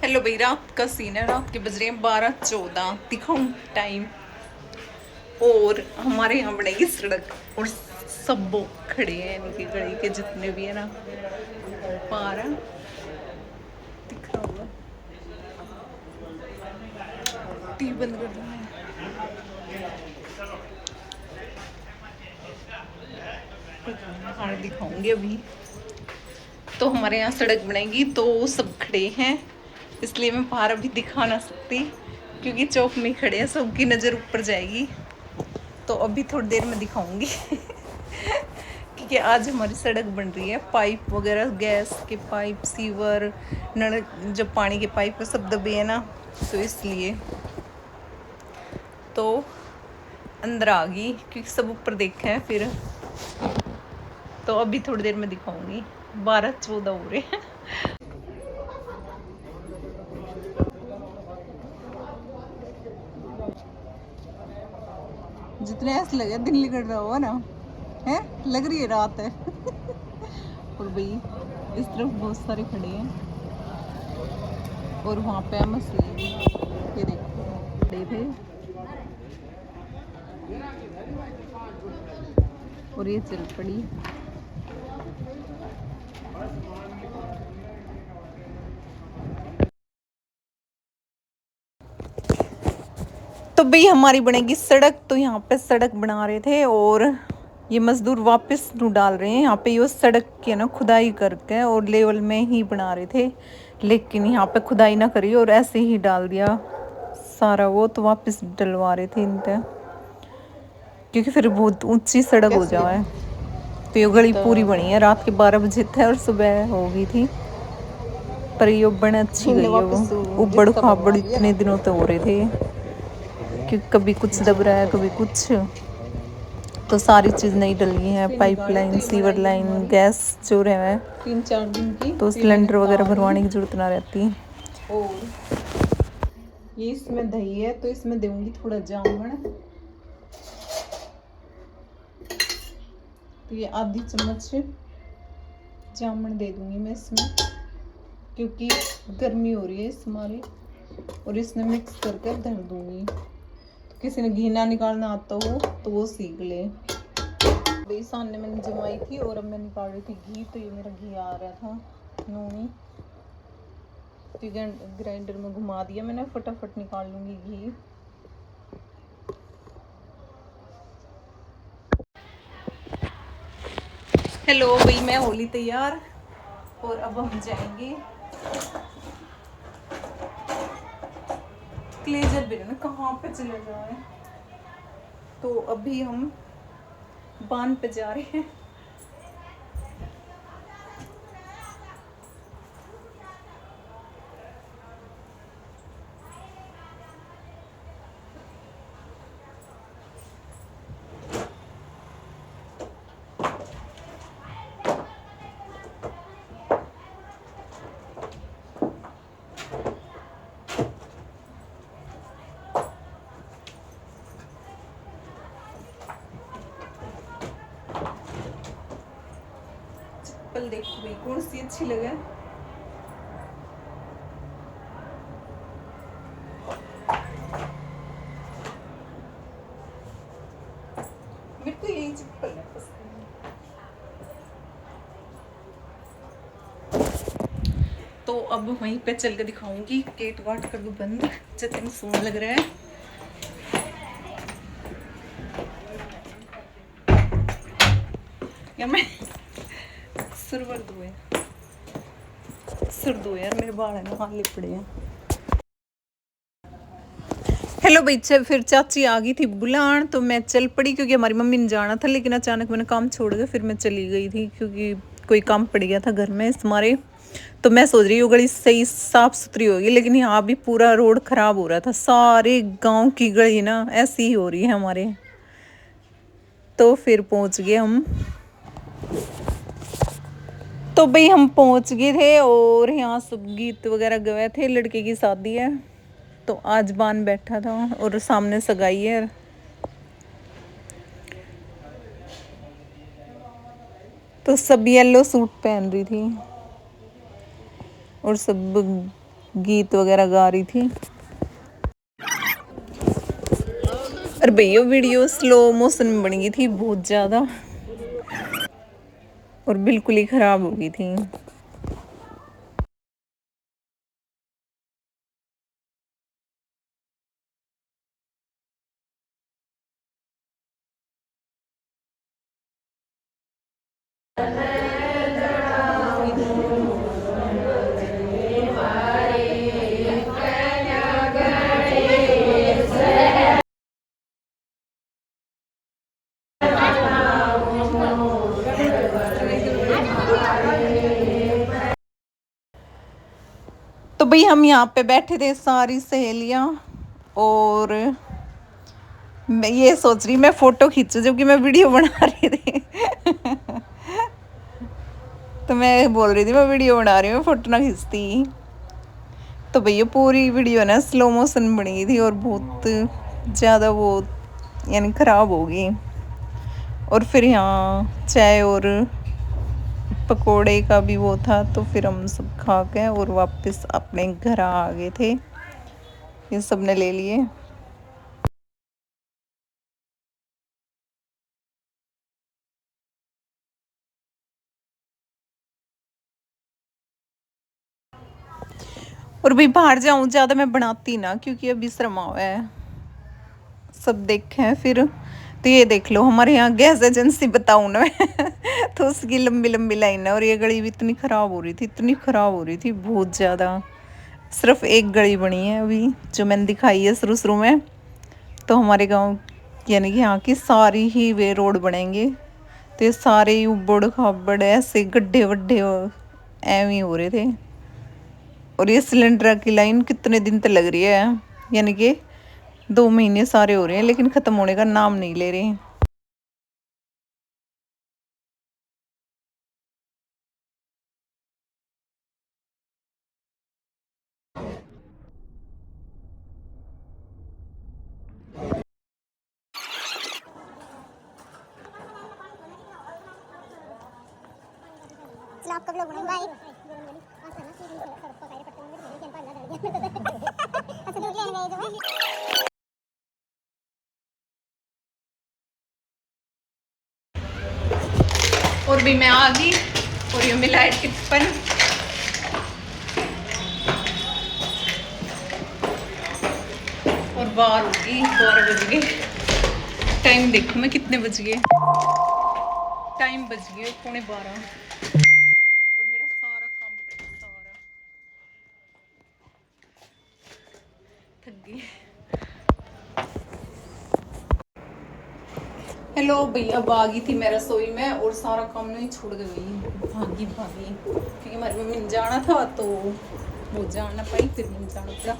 Hello भाई, रात का सीन है। रात के बज रहे हैं 12:14। दिखाऊं टाइम। और हमारे यहाँ बनेगी सड़क और सब वो खड़े हैं इनकी गली के जितने भी है ना। पार है, दिख रहा होगा। टीवी बंद कर दूँ मैं? हाँ, दिखाऊंगी अभी। तो हमारे यहाँ सड़क बनेगी तो सब खड़े हैं, इसलिए मैं बाहर अभी दिखा ना सकती क्योंकि चौक में खड़े हैं, सबकी नज़र ऊपर जाएगी। तो अभी थोड़ी देर में दिखाऊंगी क्योंकि आज हमारी सड़क बन रही है। पाइप वगैरह, गैस के पाइप, सीवर, नल, जब पानी के पाइप सब दबे है ना, तो इसलिए तो अंदर आ गई क्योंकि सब ऊपर देखे हैं फिर। तो अभी थोड़ी देर में दिखाऊंगी। 12:14 हो रहे हैं। जितने ऐसे लगे दिन निकल रहा हो ना, है लग रही है रात है। और भाई इस तरफ बहुत सारे खड़े हैं और वहाँ पे मछली, ये देखो खड़े थे और ये चल पड़ी। तो भाई हमारी बनेगी सड़क, तो यहाँ पे सड़क बना रहे थे और ये मजदूर वापस नू डाल रहे हैं। यहाँ पे ये सड़क की ना खुदाई करके और लेवल में ही बना रहे थे, लेकिन यहाँ पे खुदाई ना करी और ऐसे ही डाल दिया सारा वो। तो वापस डलवा रहे थे इनते, क्योंकि फिर बहुत ऊंची सड़क हो जाए। तो ये गली पूरी बनी है। रात के 12 बजे थे और सुबह हो गई थी, पर ये बन अच्छी गई है। वो उबड़ खाबड़ इतने दिनों तो हो रहे थे कि कभी कुछ दब रहा है कभी कुछ। तो सारी चीज़ नई डली है, पाइपलाइन, सीवर लाइन, गैस जो रहा है 3-4 दिन की, तो सिलेंडर वगैरह भरवाने की जरूरत ना रहती। और ये इसमें दही है तो इसमें दूंगी थोड़ा जामुन। तो ये आधी चम्मच जामुन दे दूंगी मैं इसमें, क्योंकि गर्मी हो रही है इस हमारे। और इसमें मिक्स करके धर दूंगी। तो किसी ने घी ना निकालना आता हो तो वो सीख ले। भाई सामने मैंने जमाई थी और अब मैं निकाल रही थी घी। तो ये मेरा घी आ रहा था नूनी, तो ग्राइंडर में घुमा दिया मैंने, फटाफट निकाल लूंगी घी। हेलो भाई, मैं होली तैयार और अब हम जाएंगे क्लेजर बिन में। कहाँ पे चले जाए? तो अभी हम बान पे जा रहे हैं। चप्पल देखो भाई कौन सी अच्छी लगे। मेरे को यही चप्पल है पसंद। तो अब वहीं पे चल के दिखाऊंगी। गेट वाट कर दो बंद, जितने सोन लग रहा है। या मैं सुरवर दो है, सुर दो यार, मेरे बाल है ना हाथ लिपड़े हैं। हेलो बच्चे, फिर चाची आ गई थी बुलान तो मैं चल पड़ी, क्योंकि हमारी मम्मी ने जाना था। लेकिन अचानक मैंने काम छोड़ के फिर मैं चली गई थी, क्योंकि कोई काम पड़ गया था घर में इस मारे। तो मैं सोच रही हूँ गली सही साफ सुथरी होगी, लेकिन यहाँ भी पूरा रोड खराब हो रहा था। सारे गांव की गली ना ऐसी ही हो रही है हमारे। तो फिर पहुँच गए हम। तो भाई हम पहुँच गए थे और यहाँ सब गीत वगैरह गए थे। लड़के की शादी है तो आज बान बैठा था और सामने सगाई है। तो सब येलो सूट पहन रही थी और सब गीत वगैरह गा रही थी। और भैया वीडियो स्लो मोशन में बन गई थी बहुत ज़्यादा और बिल्कुल ही ख़राब हो गई थी। तो भाई हम यहाँ पे बैठे थे सारी सहेलियाँ और मैं ये सोच रही मैं फ़ोटो खींचूं जबकि मैं वीडियो बना रही थी तो मैं बोल रही थी मैं वीडियो बना रही हूँ, फ़ोटो ना खींचती। तो भैया पूरी वीडियो ना स्लो मोशन बनी थी और बहुत ज़्यादा वो यानी ख़राब हो गई। और फिर यहाँ चाय और पकोड़े का भी वो था तो फिर हम सब खा के और वापस अपने घर आ गए थे। ये सब ने ले लिए। और भी बाहर जाऊं ज़्यादा मैं बनाती ना क्योंकि अभी शर्मा हुआ है, सब देखे हैं फिर। तो ये देख लो हमारे यहाँ गैस एजेंसी बताऊँ ना मैं तो उसकी लंबी लंबी लाइन है और ये गली भी इतनी ख़राब हो रही थी, इतनी ख़राब हो रही थी बहुत ज़्यादा। सिर्फ एक गली बनी है अभी जो मैंने दिखाई है शुरू शुरू में। तो हमारे गांव यानी कि यहाँ की सारी ही वे रोड बनेंगे तो ये सारे ही उबड़ खाबड़ ऐसे गड्ढे वड्ढे ऐਵੇਂ ही हो रहे थे। और ये सिलेंडर की लाइन कितने दिन तक लग रही है, यानी कि 2 महीने सारे हो रहे हैं लेकिन ख़त्म होने का नाम नहीं ले रहे। आप कब लोग बाय और भी मैं आ गई और ये मिला है टिप्पन। और बार होगी 12 बज गए। टाइम देखो मैं कितने बज गए, टाइम बज गए 11:15 और मेरा सारा काम सारा थक गई। हेलो भैया अब आ गई थी मैं रसोई में और सारा काम नहीं छोड़ के गई, भागी भागी क्योंकि हमारी मम्मी ने जाना था तो वो जाना पाई फिर नहीं जाना पड़ा।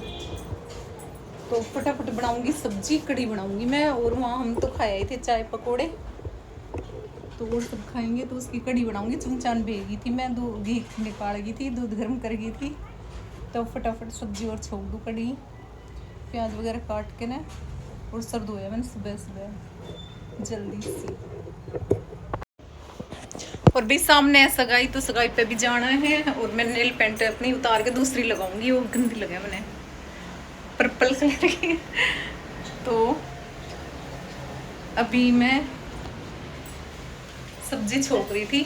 तो फटाफट बनाऊंगी सब्जी, कड़ी बनाऊंगी मैं। और वहाँ हम तो खाए थे चाय पकोड़े तो वो सब खाएंगे तो उसकी कड़ी बनाऊंगी। चुनचान भेगी थी मैं, घी निकाल गई थी, दूध गर्म कर गई थी तो फटाफट सब्जी और छोड़ दूँ कड़ी, प्याज वगैरह काट के ना। और सर धोया मैंने सुबह सुबह जल्दी सी। और भी सामने है सगाई तो सगाई पे भी जाना है और मैं नेल पेंट अपनी उतार के दूसरी लगाऊंगी, वो गंदी लगे मैंने पर्पल कलर की। तो अभी मैं सब्जी छोक रही थी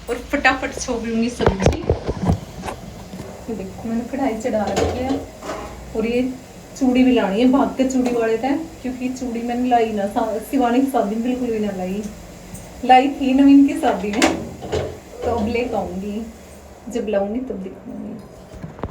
और फटाफट छोक लूंगी सब्जी। तो देखो मैंने कढ़ाई चढ़ा रखी है और ये चूड़ी भी लानी है, भाग के चूड़ी वाले थे क्योंकि चूड़ी मैंने लाई ना शिवानी की शादी में बिल्कुल भी ना लाई थी नवीन की शादी में तो अब लेकर आऊंगी, जब लाऊंगी तब दिखाऊंगी।